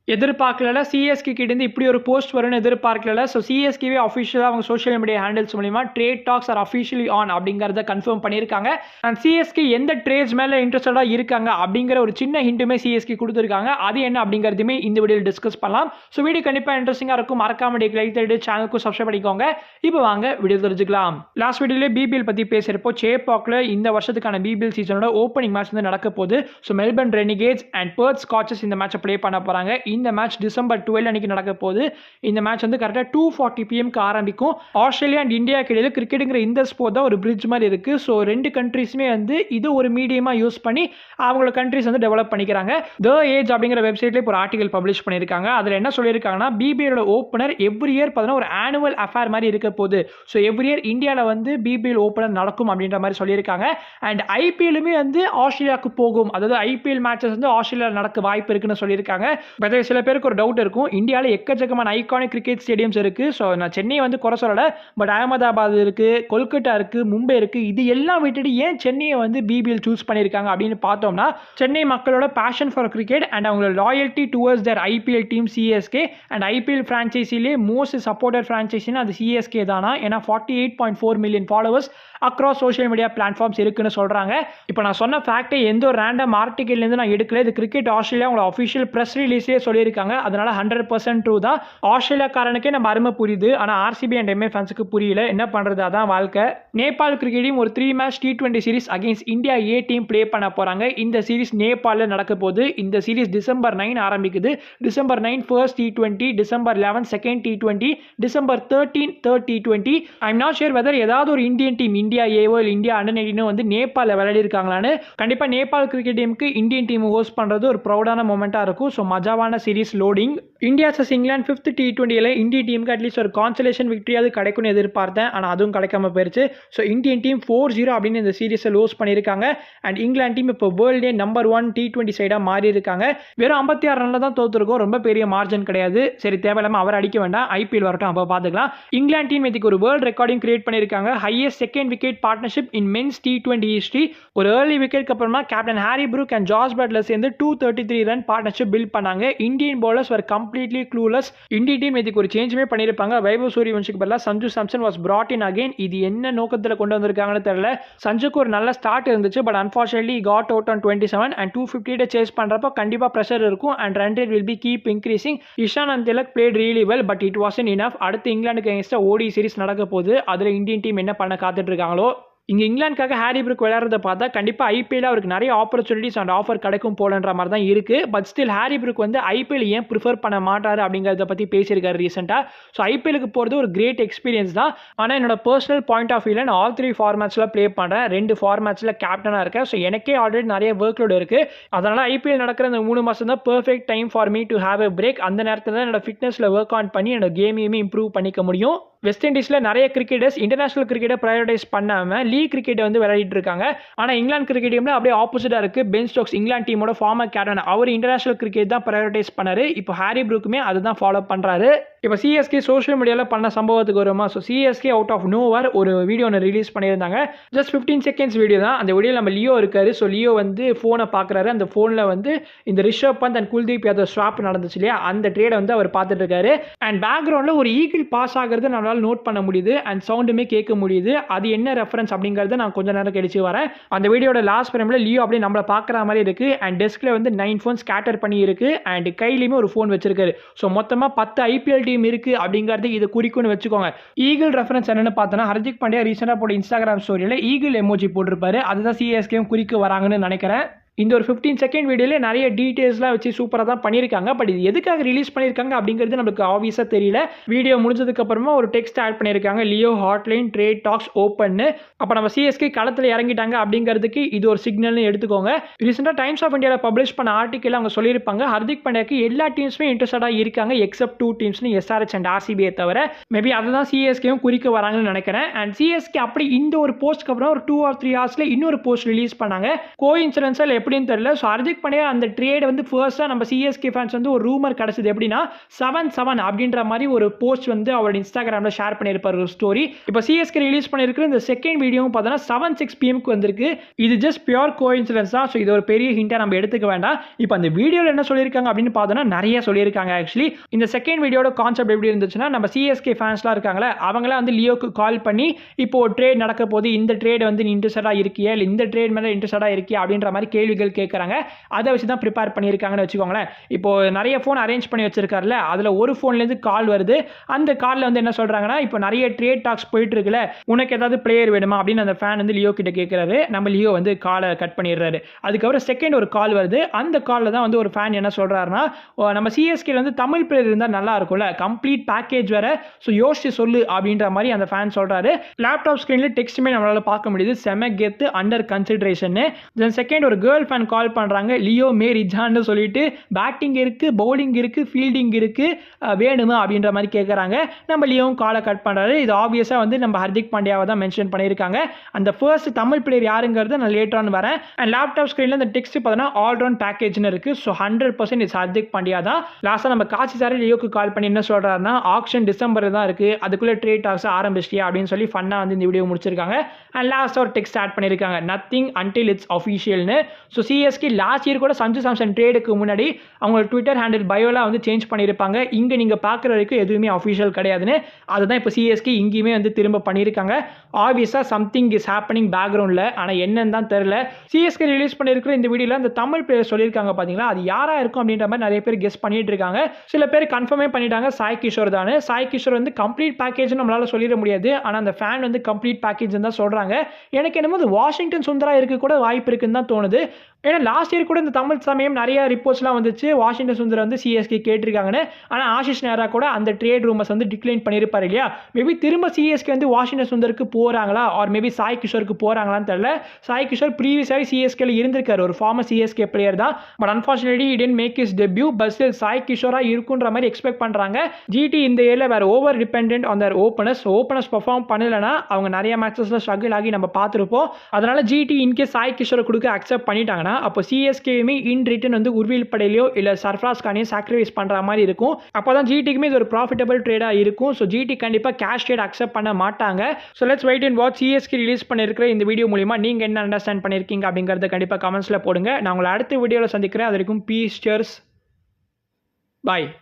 எதிர்பார்க்கல. சிஎஸ்கே கிட்டேருந்து இப்படி ஒரு போஸ்ட் வரும்னு எதிர்பார்க்கல. ஸோ சிஎஸ்கேவே அஃபிஷியலா அவங்க சோஷியல் மீடியா ஹேண்டில்ஸ் மூலியமா trade talks are officially on அப்படிங்கிறத கன்ஃபார்ம் பண்ணியிருக்காங்க. அண்ட் சிஎஸ்கே எந்த ட்ரேட்ஸ் மேல இன்ட்ரெஸ்டடா இருக்காங்க அப்படிங்கிற ஒரு சின்ன ஹிண்ட்டுமே சிஎஸ்கே கொடுத்துருக்காங்க. அது என்ன அப்படிங்கிறதுமே இந்த வீடியோவில் டிஸ்கஸ் பண்ணலாம். ஸோ வீடியோ கண்டிப்பாக இன்ட்ரெஸ்டிங்காக இருக்கும். மறக்காம லைக் தட்டி சேனலுக்கும் சப்ஸ்கிரைப் பண்ணிக்கோங்க. இப்போ வாங்க வீடியோ தெரிஞ்சுக்கலாம். லாஸ்ட் வீடியோல பிபிஎல் பத்தி பேசுறப்போ சேப்பாக்ல இந்த வருஷத்துக்கான பிபிஎல் சீசனோட ஓப்பனிங் மேட்ச் வந்து நடக்க போகுது. So Melbourne Renegades and Perth Scorchers இந்த மேட்சை ப்ளே பண்ண போறாங்க. இந்த மேட்ச் டிசம்பர் 12 அன்னைக்கு நடக்க போகுது. இந்த மேட்ச் வந்து கரெக்டாக 2:40 PM ஆரம்பிக்கும். ஆஸ்திரேலியா அண்ட் இந்தியாவுக்கு இடையில கிரிக்கெட்டுங்கிற இந்த ஸ்போர்ட் தான் ஒரு பிரிட்ஜ் மாதிரி இருக்கு. ஸோ ரெண்டு கண்ட்ரீஸுமே வந்து இது ஒரு மீடியமா யூஸ் பண்ணி அவங்களோட கண்ட்ரீஸ் வந்து டெவலப் பண்ணிக்கிறாங்க. த ஏஜ் அப்படிங்கிற வெப்சைட்ல இப்போ ஒரு ஆர்டிகல் பப்ளிஷ் பண்ணியிருக்காங்க. அதில் என்ன சொல்லியிருக்காங்கன்னா பிபிஎல் ஓப்பனர் எவ்ரி இயர் பார்த்தீங்கன்னா ஒரு ஆனுவல் அஃபேர் மாதிரி இருக்க போகுது. ஸோ எவ்ரி இயர் இந்தியாவில் வந்து பிபிஎல் ஓப்பனர் நடக்கும் அப்படின்ற மாதிரி சொல்லியிருக்காங்க. அண்ட் ஐபிஎல்லுமே வந்து ஆஸ்திரேலியாவுக்கு போகும். அதாவது ஐபிஎல் மேட்சஸ் வந்து ஆஸ்திரேலியாவில் நடக்க வாய்ப்பு இருக்குன்னு சொல்லியிருக்காங்க. சில பேருக்கு ஒரு டவுட் இருக்கும். இந்தியாவில் எக்கச்சக்கமான ஐகானிக் கிரிக்கெட் ஸ்டேடியம்ஸ் இருக்கு. ஸோ நான் சென்னை வந்து குறை சொல்லலை. பட் அகமதாபாத் இருக்கு, கொல்கட்டா இருக்கு, மும்பை இருக்கு. இது எல்லாம் விட்டுட்டு ஏன் சென்னையை வந்து பிபிஎல் சூஸ் பண்ணியிருக்காங்க அப்படின்னு பார்த்தோம்னா சென்னை மக்களோட பேஷன் ஃபார் கிரிக்கெட் அண்ட் அவங்களோட loyalty towards their IPL team CSK and IPL ஃப்ரான்ச்சைஸிலே மோஸ்ட் சப்போர்ட்டட் ஃப்ரான்ச்சைஸினா அது சிஎஸ்கே தானா. ஏன்னா 48.4 million followers across social media platforms இருக்குன்னு சொல்றாங்க. இப்போ நான் சொன்ன ஃபேக்டை எந்த ஒரு ரேண்டம் ஆர்டிகல்லேருந்து நான் எடுக்கல. இது கிரிக்கெட் ஆஸ்திரேலியா உங்களோட அஃபிஷியல் ப்ரெஸ் ரிலீஸ்லேயே சொல்லியிருக்காங்க. அதனால 100% ட்ரூ தான். ஆஸ்திரேலியாக்காரனுக்கே நம்ம அருமை புரியுது. ஆனால் ஆர்சிபி அண்ட் எம்ஏ ஃபேன்ஸுக்கு புரியல. என்ன பண்ணுறது, அதான் வாழ்க்கை. நேபாள் கிரிக்கெட் டீம் ஒரு 3 match T20 series against India A team play பண்ண போகிறாங்க. இந்த சீரிஸ் நேபாளில் நடக்க போகுது. இந்த சீரிஸ் டிசம்பர் 9 ஆரம்பிக்குது. December 9 first T20, December 11 second T20, December 13 third T20. I'm not sure whether ஏதாவது ஒரு இந்தியன் டீம் இந்தியா ஏவோ இல்லை இந்தியா அண்டர்-19 வந்து நேபாளில் விளையாடி இருக்காங்களான்னு. கண்டிப்பாக நேபாள் கிரிக்கெட் டீமுக்கு இந்தியன் டீம் ஹோஸ்ட் பண்ணுறது ஒரு ப்ரௌடான மூமெண்ட்டாக இருக்கும். ஸோ மஜாவான series loading. India vs England 5th T20ல இந்தியன் டீமுக்கு அட்லீஸ்ட் ஒரு கான்சலேஷன் விக்டரியாவது கிடைக்கும்னு எதிர்பார்த்தேன். ஆனால் அதுவும் கிடைக்காம போயிருச்சு. ஸோ இந்தியன் டீம் 4-0 அப்படின்னு இந்த சீரிஸை லோஸ் பண்ணியிருக்காங்க. அண்ட் இங்கிலாந்து டீம் இப்போ வேர்ல்டே நம்பர் 1 T20 சைடாக மாறி இருக்காங்க. வெறும் 56 ரன்ல தான் தோத்துருக்கோம். ரொம்ப பெரிய மார்ஜின் கிடையாது. சரி, தேவையில்லாமல் அவர் அடிக்க வேண்டாம். ஐபிஎல் வரட்டும், அப்போ பார்த்துக்கலாம். இங்கிலாந்து டீம் இதுக்கு ஒரு வேர்ல்டு ரெக்கார்டிங் கிரியேட் பண்ணியிருக்காங்க. Highest second wicket partnership in men's T20 history. ஒரு ஏர்லி விக்கெட்க்கு அப்புறமா captain Harry Brook and George Buttler சேர்ந்து 233 ரன் பார்ட்னர்ஷிப் பில்ட் பண்ணாங்க. Indian bowlers were completely clueless. Indian team இதுக்கு ஒரு சேஞ்சுமே பண்ணியிருப்பாங்க. வைபவ் சூரியவன்ஷிக்கு பதிலாக Sanju Samson was brought in again. இது என்ன நோக்கத்தில் கொண்டு வந்திருக்காங்கன்னு தெரியல. சஞ்சுக்கு ஒரு நல்ல ஸ்டார்ட் இருந்துச்சு. But unfortunately got out on 27 and 250 chase பண்ணுறப்போ கண்டிப்பாக ப்ரெஷர் இருக்கும் and run rate will be keep increasing. Ishan and Tilak played really well but it wasn't enough. அடுத்து இங்கிலாந்துக்கு அகேன்ஸ்டாக ஓடி சீரிஸ் நடக்க போகுது. அதில் இந்தியன் டீம் என்ன பண்ண காத்துட்டு இருக்காங்களோ. இங்கே இங்கிலாந்துக்காக ஹாரி ப்ரூக் விளையாடுறத பார்த்தா கண்டிப்பாக ஐபிஎல் அவருக்கு நிறைய ஆப்பர்ச்சுனிட்டிஸ் அண்ட் ஆஃபர் கிடைக்கும் போலன்ற மாதிரி தான் இருக்குது. பட் ஸ்டில் ஹாரி ப்ரூக் வந்து ஐபிஎல் ஏன் ப்ரிஃபர் பண்ண மாட்டார் அப்படிங்கிறத பற்றி பேசியிருக்காரு ரீசெண்டாக. ஸோ ஐபிஎலுக்கு போகிறது ஒரு கிரேட் எக்ஸ்பீரியன்ஸ் தான். ஆனால் என்னோட பர்சனல் பாயிண்ட் ஆஃப் வியூவில் நான் ஆல் 3 ஃபார்மேட்ஸில் ப்ளே பண்ணுறேன். 2 ஃபார்மேட்ஸில் கேப்டனாக இருக்கேன். ஸோ எனக்கே ஆல்ரெடி நிறைய ஒர்க் லோடு இருக்குது. அதனால் ஐபிஎல் நடக்கிற இந்த 3 மாதம் தான் perfect time for me to have a break. அந்த நேரத்தில் தான் என்னோட ஃபிட்னஸில் ஒர்க் ஆன் பண்ணி என்னோட கேமையுமே இம்ப்ரூவ் பண்ணிக்க முடியும். வெஸ்ட் இண்டீஸில் நிறைய கிரிக்கெட்டர்ஸ் இன்டர்நேஷனல் கிரிக்கெட்டை ப்ரையாரிட்டைஸ் பண்ணாமல் லீக் கிரிக்கெட்டை வந்து விளையாடிட்டு இருக்காங்க. ஆனால் இங்கிலாந்து கிரிக்கெட் டீமில் அப்படியே ஆப்போசிட்டாக இருக்குது. பென் ஸ்டோக்ஸ் இங்கிலாந்து டீமோட ஃபார்மர் கேப்டன், அவர் இன்டர்நேஷனல் கிரிக்கெட் தான் ப்ரையாரிட்டைஸ் பண்ணாரு. இப்போ ஹாரி ப்ரூக்குமே அதுதான் ஃபாலோ பண்ணுறாரு. இப்போ சிஎஸ்கே சோஷியல் மீடியாவில் பண்ண சம்பவத்துக்கு வருமா. ஸோ சிஎஸ்கே அவுட் ஆஃப் நோவர் ஒரு வீடியோ ஒன்று ரிலீஸ் பண்ணியிருந்தாங்க. ஜஸ்ட் 15 செகண்ட்ஸ் வீடியோ தான். அந்த வீடியோ நம்ம லியோ இருக்காரு. ஸோ லியோ வந்து ஃபோனை பார்க்குறாரு. அந்த ஃபோனில் வந்து இந்த ரிஷப் பந்த் அண்ட் குல்தீப் யாதவ் ஸ்வாப் நடந்துச்சு இல்லையா, அந்த ட்ரேடை வந்து அவர் பார்த்துட்டு இருக்காரு. அண்ட் பேக்ரவுண்டில் ஒரு ஈகிள் பாஸ் ஆகிறது நம்மளால் நோட் பண்ண முடியுது அண்ட் சவுண்டுமே கேட்க முடியுது. அது என்ன ரெஃபரன்ஸ் அப்படிங்கிறத நான் கொஞ்சம் நேரம் கழிச்சு வரேன். அந்த வீடியோட லாஸ்ட் ஃப்ரேமில் லியோ அப்படியே நம்மளை பார்க்குற மாதிரி இருக்கு. அண்ட் டெஸ்கில் வந்து 9 ஃபோன் ஸ்கேட்டர் பண்ணி இருக்கு. அண்ட் கையிலையுமே ஒரு ஃபோன் வச்சிருக்காரு. ஸோ மொத்தமாக 10 ஐபிஎல் டீம் இருக்கு அப்படிங்கிறது இது குறிக்கும்னு வச்சுக்கோங்க. ஈகிள் ரெஃபரன்ஸ் என்னன்னு பார்த்தோன்னா ஹர்திக் பாண்டியா ரீசெண்டாக போட இன்ஸ்டாகிராம் ஸ்டோரியில் ஈகிள் எமோஜி போட்டிருப்பாரு. அதுதான் சிஎஸ்கேவும் குறிக்க வராங்கன்னு நினைக்கிறேன். இந்த ஒரு 15 செகண்ட் வீடியோல நிறைய டீடைல்ஸ்லாம் வச்சு சூப்பராக தான் பண்ணியிருக்காங்க. பட் இது எதுக்காக ரிலீஸ் பண்ணியிருக்காங்க அப்படிங்கிறது நம்மளுக்கு ஆப்வியஸாக தெரியல. வீடியோ முடிஞ்சதுக்கு அப்புறமா ஒரு டெக்ஸ்ட் ஆட் பண்ணியிருக்காங்க, லியோ ஹாட்லைன் ட்ரேட் டாக்ஸ் ஓப்பன்னு. அப்போ நம்ம சிஎஸ்கே களத்தில் இறங்கிட்டாங்க அப்படிங்கிறதுக்கு இது ஒரு சிக்னல்னு எடுத்துக்கோங்க. ரீசெண்டாக டைம்ஸ் ஆஃப் இந்தியாவில் பப்ளிஷ் பண்ண ஆர்டிக்கல் அவங்க சொல்லியிருப்பாங்க ஹர்திக் பாண்டியாக்கு எல்லா டீம்ஸுமே இன்ட்ரெஸ்டடாக இருக்காங்க எக்ஸப்ட் 2 டீம்ஸ்னு எஸ்ஆர்ஹெச் அண்ட் ஆர்சிபியை தவிர. மேபி அதை தான் சிஎஸ்கேவும் குறிக்க வராங்கன்னு நினைக்கிறேன். அண்ட் சிஎஸ்கே அப்படி இந்த ஒரு போஸ்ட்க்கு அப்புறம் ஒரு 2 or 3 ஹவர்ஸில் இன்னொரு போஸ்ட் ரிலீஸ் பண்ணாங்க. கோ இன்சூரன்ஸில் எப்படின்னு தெரியல. ஸோ ஹர்திக் பாண்டியா அந்த ட்ரேட் வந்து ஃபர்ஸ்ட்டாக நம்ம சிஎஸ்கே ஃபேன்ஸ் வந்து ஒரு ரூமர் கிடச்சிது எப்படின்னா 7-7 அப்படின்ற மாதிரி ஒரு போஸ்ட் வந்து அவரோட இன்ஸ்டாகிராமில் ஷேர் பண்ணியிருப்பார் ஒரு ஸ்டோரி. இப்போ சிஎஸ்கே ரிலீஸ் பண்ணியிருக்கிற இந்த செகண்ட் வீடியோவும் பார்த்தோன்னா 7-6 PM வந்திருக்கு. இது ஜஸ்ட் பியூர் கோஇன்சிடென்ஸ் தான். ஸோ இது ஒரு பெரிய ஹிண்ட்டாக நம்ம எடுத்துக்க வேண்டாம். இப்போ அந்த வீடியோவில் என்ன சொல்லியிருக்காங்க அப்படின்னு பார்த்தோன்னா நிறைய சொல்லியிருக்காங்க. ஆக்சுவலி இந்த செகண்ட் வீடியோட கான்செப்ட் எப்படி இருந்துச்சுன்னா, நம்ம சிஎஸ்கே ஃபேன்ஸ்லாம் இருக்காங்களே அவங்களாம் வந்து லியோக்கு கால் பண்ணி இப்போ ஒரு ட்ரேட் நடக்க போது, இந்த ட்ரேட் வந்து நீ இன்ட்ரெஸ்டடாக இருக்கியா இல்லை இந்த ட்ரேட் மேலே இன்ட்ரெஸ்டடாக இருக்கியா அப்படின்ற மாதிரி கேள்விகள் கேட்குறாங்க. அதை வச்சு தான் ப்ரிப்பேர் பண்ணியிருக்காங்கன்னு வச்சுக்கோங்களேன். இப்போ நிறைய ஃபோன் அரேஞ்ச் பண்ணி வச்சிருக்காருல, அதில் ஒரு ஃபோன்லேருந்து கால் வருது. அந்த காலில் வந்து என்ன சொல்கிறாங்கன்னா, இப்போ நிறைய ட்ரேட் டாக்ஸ் போயிட்டு இருக்குல்ல, உனக்கு ஏதாவது பிளேயர் வேணுமா அப்படின்னு அந்த ஃபேன் வந்து லியோ கிட்ட கேட்குறாரு. நம்ம லியோ வந்து காலை கட் பண்ணிடுறாரு. அதுக்கப்புறம் செகண்ட் ஒரு கால் வருது. அந்த காலில் தான் வந்து ஒரு ஃபேன் என்ன சொல்கிறாருன்னா, நம்ம சிஎஸ்கேல வந்து தமிழ் பிளேயர் இருந்தால் நல்லா இருக்கும்ல, கம்ப்ளீட் பேக்கேஜ் வேற, ஸோ யோசிச்சு சொல்லு அப்படின்ற மாதிரி அந்த ஃபேன் சொல்கிறாரு. லேப்டாப் ஸ்க்ரீனில் டெக்ஸ்ட்டுமே நம்மளால் பார்க்க முடியுது. செம கெத்து, அண்டர் கன்சிடரேஷன். தென் செகண்ட் ஒரு கேர்ள் ஃபேன் கால் பண்ணுறாங்க. லியோ மேரிஜான்னு சொல்லிட்டு பேட்டிங் இருக்குது, பவுலிங் இருக்குது, ஃபீல்டிங் இருக்குது, வேணுமா அப்படின்ற மாதிரி கேட்குறாங்க. நம்ம லியோவும் காலை கட் பண்ணுறாரு. இது ஆப்வியஸாக வந்து நம்ம ஹர்திக் பாண்டியாவை தான் மென்ஷன் பண்ணியிருக்காங்க. அந்த ஃபர்ஸ்ட் தமிழ் பிளேயர் யாருங்கிறது நான் லேட்டரான் வரேன். அண்ட் லேப்டாப் ஸ்க்ரீனில் இந்த டெக்ஸ்ட் பார்த்தோன்னா ஆல்ரவுண்ட் பேக்கேஜ்னு இருக்குது. ஸோ 100% இட்ஸ் ஹர்திக் பாண்டியா தான். லாஸ்ட்டாக நம்ம காசி சார் லியோக்கு கால் பண்ணி என்ன சொல்கிறாருன்னா, ஆக்ஷன் டிசம்பர் தான் இருக்குது, அதுக்குள்ளே ட்ரேட் டாக்ஸ் ஆரம்பிச்சிட்டியா அப்படின்னு சொல்லி ஃபன்னாக வந்து இந்த வீடியோ முடிச்சிருக்காங்க. அண்ட் லாஸ்ட்டாக ஒரு டெக்ஸ்ட் ஆட் பண்ணியிருக்காங்க, நத்திங் அன்டில் இட்ஸ் அஃபிஷியல்னு. ஸோ சிஎஸ்கே லாஸ்ட் இயர் கூட சஞ்சு சாம்சன் ட்ரேடுக்கு முன்னாடி அவங்களோட ட்விட்டர் ஹேண்டில் பயோலாம் வந்து சேஞ்ச் பண்ணியிருப்பாங்க. இங்கே நீங்கள் பார்க்குற வரைக்கும் எதுவுமே அஃபிஷியல் கிடையாதுன்னு. அதுதான் இப்போ சிஎஸ்கே இங்கேயுமே வந்து திரும்ப பண்ணியிருக்காங்க. ஆப்வியஸாக சம்திங் இஸ் ஹேப்பனிங் பேக்ரவுண்டில், ஆனால் என்னன்னு தான் தெரியல. சிஎஸ்கே ரிலீஸ் பண்ணியிருக்கிற இந்த வீடியோவில் இந்த தமிழ் பிளேயர் சொல்லியிருக்காங்க பார்த்தீங்களா, அது யாராக இருக்கும் அப்படின்ற மாதிரி நிறைய பேர் கெஸ் பண்ணிட்டு இருக்காங்க. சில பேர் கன்ஃபார்மே பண்ணிட்டாங்க சாய் கிஷோர் தான். சாய் கிஷோர் வந்து கம்ப்ளீட் பேக்கேஜ் நம்மளால சொல்லிட முடியாது, ஆனால் அந்த ஃபேன் வந்து கம்ப்ளீட் பேக்கேஜ் தான் சொல்கிறாங்க. எனக்கு என்னமோ அது வாஷிங்டன் சுந்தரா இருக்க கூட வாய்ப்பு இருக்குன்னு தான் தோணுது. ஏன்னா லாஸ்ட் இயர் கூட இந்த தமிழ் சமயம் நிறைய ரிப்போர்ட்ஸ்லாம் வந்துச்சு, வாஷிங்டன் சுந்தர் வந்து சிஎஸ்கே கேட்டிருக்காங்கன்னு. ஆனால் ஆஷிஷ் நேரா கூட அந்த ட்ரேட் ரூமர்ஸ் வந்து டிக்ளைன் பண்ணியிருப்பார் இல்லையா. மேபி திரும்ப சிஎஸ்கே வந்து வாஷிங்டன் சுந்தருக்கு போகிறாங்களா, ஆர் மேபி சாய் கிஷோருக்கு போகிறாங்களான்னு தெரியல. சாய் கிஷோர் ப்ரீவியஸாக சிஎஸ்கேல இருந்திருக்காரு, ஒரு ஃபார்மர் சிஎஸ்கே பிளேயர் தான். But unfortunately he didn't make his debut. But still Sai கிஷோராக இருக்குன்ற மாதிரி எக்ஸ்பெக்ட் பண்ணுறாங்க. ஜிடி இந்த ஏரியா வேறு over dependent on their openers. Openers perform பண்ணலைன்னா அவங்க நிறைய மேட்சஸில் ஸ்ட்ரகிள் ஆகி நம்ம பார்த்துருப்போம். அதனால் ஜிடி இன்கேஸ் சாய் கிஷோரை கொடுக்க அக்செப்ட் பண்ணிட்டாங்கன்னா அப்போ சிஎஸ்கேயுமே இன் ரிட்டன் வந்து உர்வில் படேலையோ இல்லை சர்ஃப்ராஸ் கானையும் சாக்ரிஃபைஸ் பண்ணுற மாதிரி இருக்கும். அப்போ தான் ஜிடிக்குமே இது ஒரு ப்ராஃபிட்டபிள் ட்ரேடாக இருக்கும். ஸோ ஜிடி கண்டிப்பாக கேஷ் ட்ரேட் அக்செப்ட் பண்ண மாட்டாங்க. So let's wait and watch. CSK release பண்ணியிருக்கிற இந்த வீடியோ மூலிமா நீங்கள் என்ன அண்டர்ஸ்டாண்ட் பண்ணியிருக்கீங்க அப்படிங்கிறத கண்டிப்பாக கமெண்ட்ஸில் போடுங்க. நான் உங்களை அடுத்த வீடியோவில் சந்திக்கிறேன். அது வரைக்கும் பீஸ், சியர்ஸ், பாய்.